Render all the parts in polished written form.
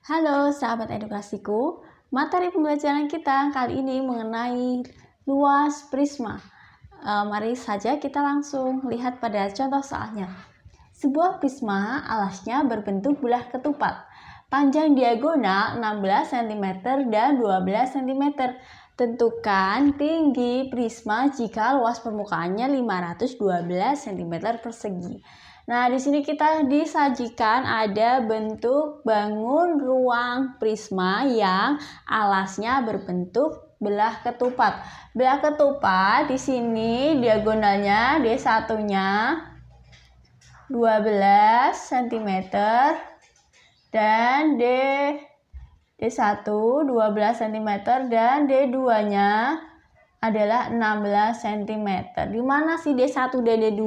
Halo sahabat edukasiku, materi pembelajaran kita kali ini mengenai luas prisma. Mari saja kita langsung lihat pada contoh soalnya. Sebuah prisma alasnya berbentuk belah ketupat, panjang diagonal 16 cm dan 12 cm. Tentukan tinggi prisma jika luas permukaannya 512 cm persegi. Nah, di sini kita disajikan ada bentuk bangun ruang prisma yang alasnya berbentuk belah ketupat. Belah ketupat di sini diagonalnya D1-nya 12 cm dan D1 12 cm dan D2-nya adalah 16 cm. Di mana sih D1 dan D2?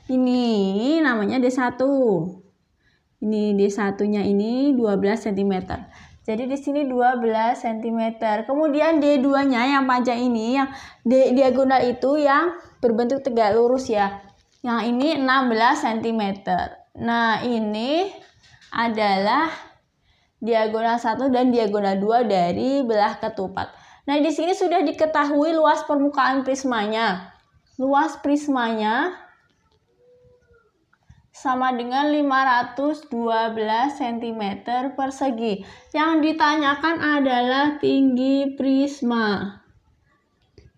Ini namanya D1. Ini D1-nya ini 12 cm. Jadi di sini 12 cm. Kemudian D2-nya yang panjang ini, yang diagonal itu yang berbentuk tegak lurus ya. Yang ini 16 cm. Nah, ini adalah diagonal 1 dan diagonal 2 dari belah ketupat. Nah, di sini sudah diketahui luas permukaan prismanya. Luas prismanya sama dengan 512 cm persegi. Yang ditanyakan adalah tinggi prisma.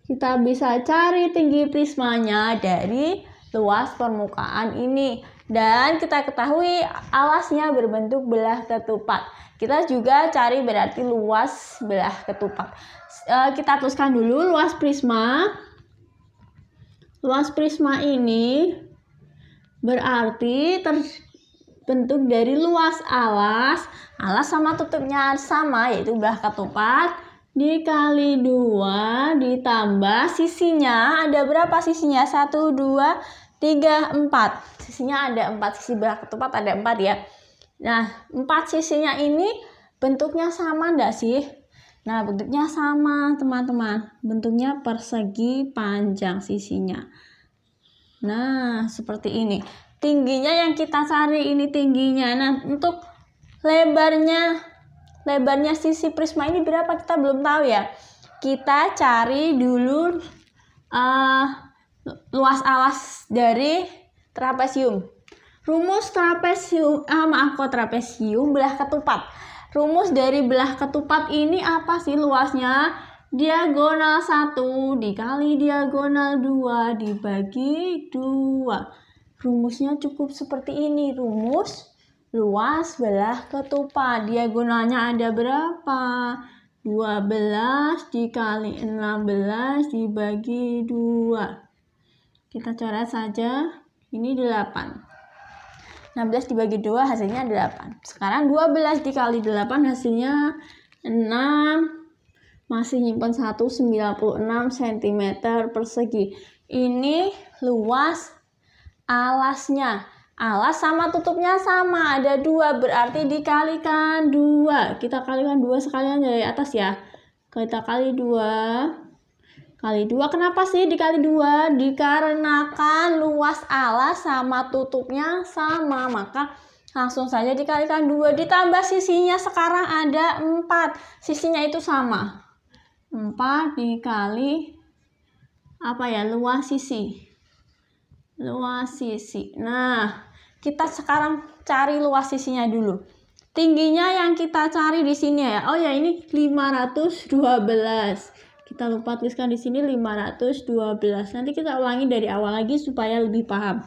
Kita bisa cari tinggi prismanya dari luas permukaan ini. Dan kita ketahui alasnya berbentuk belah ketupat. Kita juga cari berarti luas belah ketupat. Kita tuliskan dulu luas prisma. Luas prisma ini berarti terbentuk dari luas alas sama tutupnya sama, yaitu belah ketupat, dikali 2 ditambah sisinya. Ada berapa sisinya? 1, 2, 3, 4. Sisinya ada 4, sisi belah ketupat ada 4 ya. Nah, 4 sisinya ini bentuknya sama enggak sih? Nah, bentuknya sama teman-teman. Bentuknya persegi panjang sisinya. Nah, seperti ini. Tingginya yang kita cari ini tingginya. Nah, untuk lebarnya sisi prisma ini berapa kita belum tahu ya. Kita cari dulu luas alas dari trapesium. Rumus trapesium, trapesium belah ketupat. Rumus dari belah ketupat ini apa sih luasnya? Diagonal 1 dikali diagonal 2 dibagi 2. Rumusnya cukup seperti ini. Rumus luas belah ketupat. Diagonalnya ada berapa? 12 dikali 16 dibagi 2. Kita coret saja. Ini 8. 16 dibagi 2 hasilnya 8. Sekarang 12 dikali 8 hasilnya 6. Masih nyimpan 196 cm persegi. Ini luas alasnya. Alas sama tutupnya sama, ada 2, berarti dikalikan 2. Kita kalikan 2 sekalian dari atas ya. Kita kali 2. Kali 2, kenapa sih dikali 2? Dikarenakan luas alas sama tutupnya sama, maka langsung saja dikalikan 2. Ditambah sisinya sekarang ada 4. Sisinya itu sama. 4 dikali luas sisi. Luas sisi. Nah, kita sekarang cari luas sisinya dulu. Tingginya yang kita cari di sini ya. Oh ya, ini 512. Kita lupa tuliskan di sini 512. Nanti kita ulangi dari awal lagi supaya lebih paham.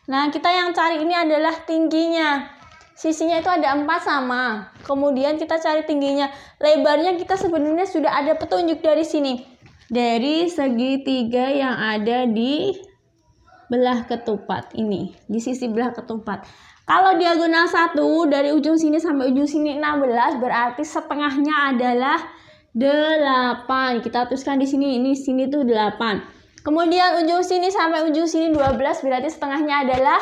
Nah, kita yang cari ini adalah tingginya. Sisinya itu ada 4 sama. Kemudian kita cari tingginya. Lebarnya kita sebenarnya sudah ada petunjuk dari sini. Dari segitiga yang ada di belah ketupat ini. Di sisi belah ketupat. Kalau diagonal 1 dari ujung sini sampai ujung sini 16, berarti setengahnya adalah 8. Kita tuliskan di sini. Ini sini tuh 8. Kemudian ujung sini sampai ujung sini 12, berarti setengahnya adalah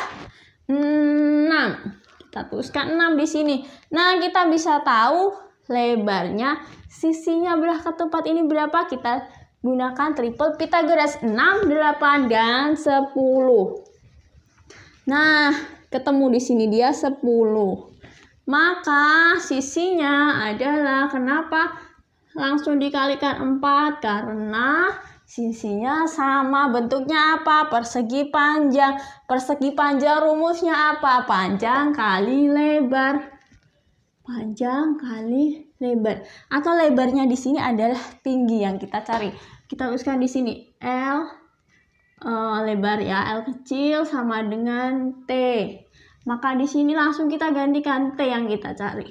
6. Kita tuliskan 6 di sini. Nah, kita bisa tahu lebarnya sisinya belah ketupat ini berapa? Kita gunakan triple Pythagoras. 6, 8, dan 10. Nah, ketemu di sini dia 10. Maka sisinya adalah, kenapa langsung dikalikan 4? Karena sisinya sama. Bentuknya apa? Persegi panjang. Persegi panjang rumusnya apa? Panjang kali lebar. Panjang kali lebar. Atau lebarnya di sini adalah tinggi yang kita cari. Kita tuliskan di sini L, lebar ya, L kecil sama dengan T. Maka di sini langsung kita gantikan T yang kita cari.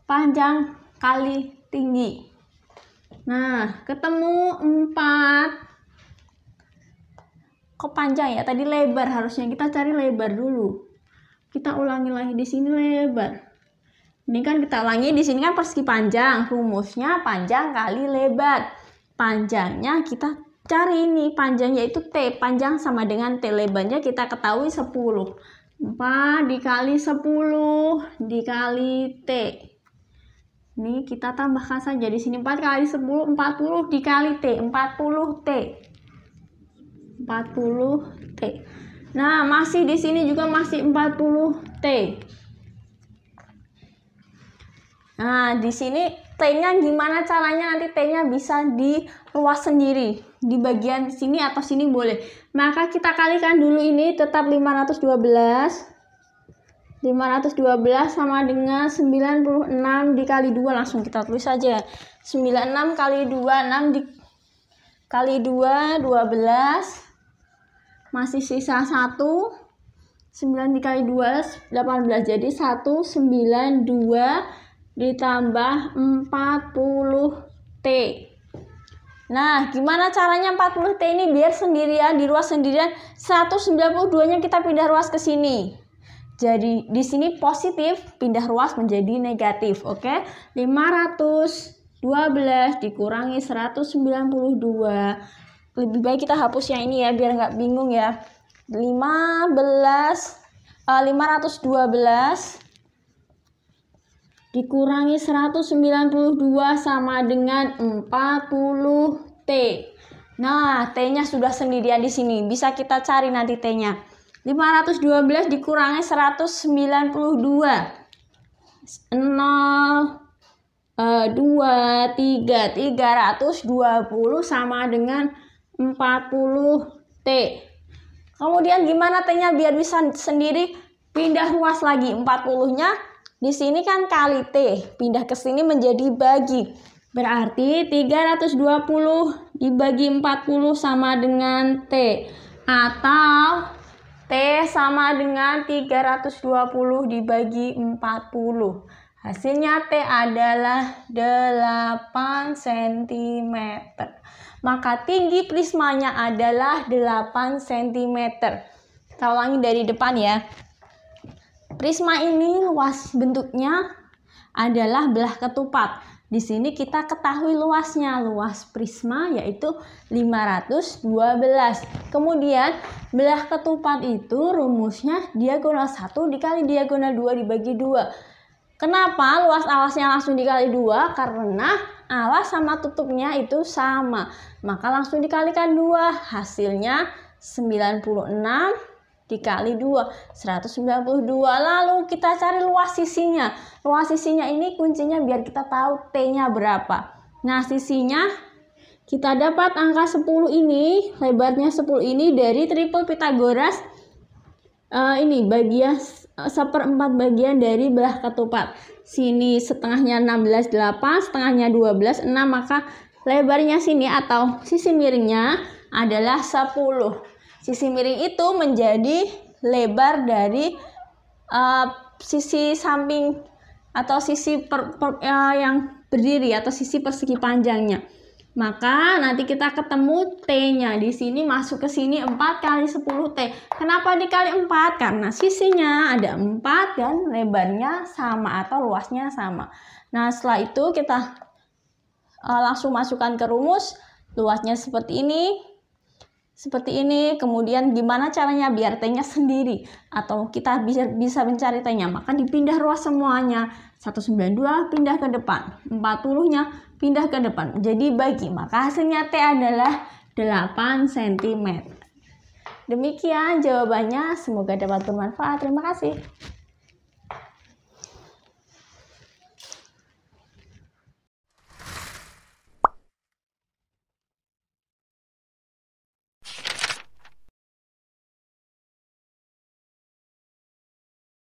Panjang kali tinggi. Nah, ketemu 4. Kok panjang ya? Tadi lebar, harusnya kita cari lebar dulu. Kita ulangi lagi di sini lebar. Ini kan kita ulangi di sini kan persegi panjang. Rumusnya panjang kali lebar. Panjangnya kita cari ini, panjangnya itu T, panjang sama dengan T, lebarnya kita ketahui 10. 4 dikali 10 dikali T. Ini kita tambahkan saja di sini 4 kali 10, 40 dikali T, 40 T. 40 T. Nah, masih di sini juga masih 40 T. Nah, di sini T-nya gimana caranya? Nanti T-nya bisa diluas sendiri. Di bagian sini atau sini boleh. Maka kita kalikan dulu ini, tetap 512. 512 sama dengan 96 dikali 2. Langsung kita tulis saja. 96 kali 2, 6 dikali 2, 12. Masih sisa 1. 9 dikali 2, 18. Jadi 192 ditambah 40 T. Nah, gimana caranya 40 T ini biar sendirian, di ruas sendirian? 192-nya kita pindah ruas ke sini. Jadi di sini positif, pindah ruas menjadi negatif. Oke? 512 dikurangi 192. Lebih baik kita hapus yang ini ya, biar nggak bingung ya. 512 dikurangi 192 sama dengan 40 T. Nah, T-nya sudah sendirian di sini. Bisa kita cari nanti T-nya. 512 dikurangi 192. 0, 2, 3. 320 sama dengan 40 T. Kemudian gimana T-nya biar bisa sendiri? Pindah ruas lagi. 40-nya di sini kan kali T, pindah ke sini menjadi bagi. Berarti 320 dibagi 40 sama dengan T. Atau T sama dengan 320 dibagi 40. Hasilnya T adalah 8 cm. Maka tinggi prismanya adalah 8 cm. Kita ulangi dari depan ya. Prisma ini luas bentuknya adalah belah ketupat. Di sini kita ketahui luasnya. Luas prisma yaitu 512. Kemudian belah ketupat itu rumusnya diagonal 1 dikali diagonal 2 dibagi 2. Kenapa luas alasnya langsung dikali 2? Karena alas sama tutupnya itu sama. Maka langsung dikalikan 2. Hasilnya 96 dikali 2, 192. Lalu kita cari luas sisinya. Luas sisinya ini kuncinya biar kita tahu T-nya berapa. Nah, sisinya kita dapat angka 10 ini, lebarnya 10 ini dari triple Pythagoras. Ini bagian 1/4 bagian dari belah ketupat. Sini setengahnya 16, 8, setengahnya 12, 6. Maka lebarnya sini atau sisi miringnya adalah 10. Sisi miring itu menjadi lebar dari sisi samping atau sisi yang berdiri atau sisi persegi panjangnya. Maka nanti kita ketemu T-nya. Di sini masuk ke sini 4 kali 10 T. Kenapa dikali 4? Karena sisinya ada 4 dan lebarnya sama atau luasnya sama. Nah, setelah itu kita langsung masukkan ke rumus. Luasnya seperti ini. Seperti ini, kemudian gimana caranya biar T-nya sendiri atau kita bisa mencari T-nya, maka dipindah ruas semuanya. 192 pindah ke depan, 40-nya pindah ke depan, jadi bagi, maka hasilnya T adalah 8 cm. Demikian jawabannya, semoga dapat bermanfaat. Terima kasih.